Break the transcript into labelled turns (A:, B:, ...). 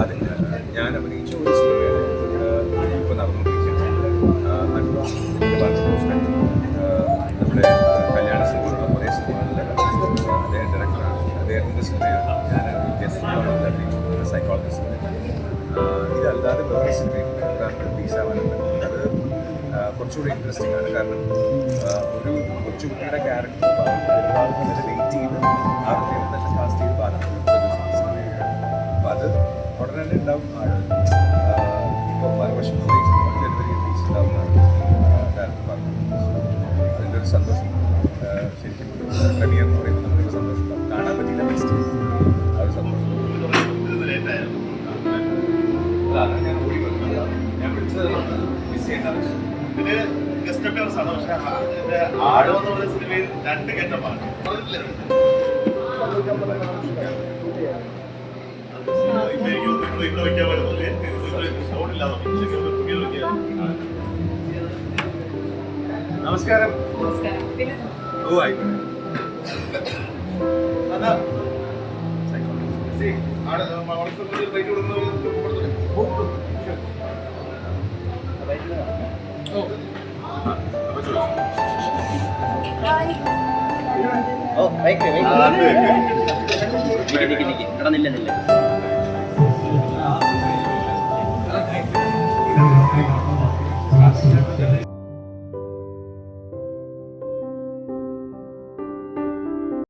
A: അതെ, ഞാൻ അഭിനയിച്ച ഒരു സിനിമയാണ് ഇപ്പോൾ നടന്നുകൊണ്ടിരിക്കുന്നത്. നമ്മുടെ കല്യാണ സിനിമകളുടെ കുറേ സിനിമകളിൽ അദ്ദേഹം ഡയറക്ടറാണ്. അദ്ദേഹത്തിൻ്റെ സിനിമയാണ് ഞാൻ ഗസ്റ്റാണ് അഭിനയിച്ചിട്ടുള്ള സൈക്കോളജിസ്റ്റ്. ഇതല്ലാതെ വേറെ സിനിമയിൽ റിലീസാവാനുണ്ട്. അത് കുറച്ചുകൂടി ഇൻട്രസ്റ്റിംഗ് ആണ്. കാരണം ഒരു കൊച്ചുകുട്ടിയുടെ ക്യാരക്ടർ വെയിറ്റ് ചെയ്ത് ആ കുട്ടിയെ തന്നെ കാസ്റ്റ് ചെയ്ത് ബാധിക്കുന്ന അപ്പോൾ അത് ഉടനെ തന്നെ ഉണ്ടാവും. ഇപ്പോൾ മറുവശം ജനുവരി റിലീസ് ഉണ്ടാവുന്നതാണ് ഡയറക്ടർ പറഞ്ഞത്. അതിൻ്റെ ഒരു സന്തോഷം ശരിക്കും പ്രീമിയർ എന്ന് പറയുമ്പോൾ നമുക്കൊരു സന്തോഷം കാണാൻ പറ്റിയില്ല. ബെസ്റ്റ് ആ ഒരു സന്തോഷം. അതാണ് ഞാൻ ഓടി വന്നത്. ഞാൻ വിളിച്ചത് മിസ് ചെയ്യേണ്ട
B: ഇതില് ഗസ്റ്റ് അപ്പിയറൻസ് ആണ്. പക്ഷെ ആടോ എന്നുള്ള സിനിമയിൽ 2 ഗെറ്റപ്പാണ്.
A: നമസ്കാരം. ഓ ആയിക്കോട്ടെ.
C: നില്ല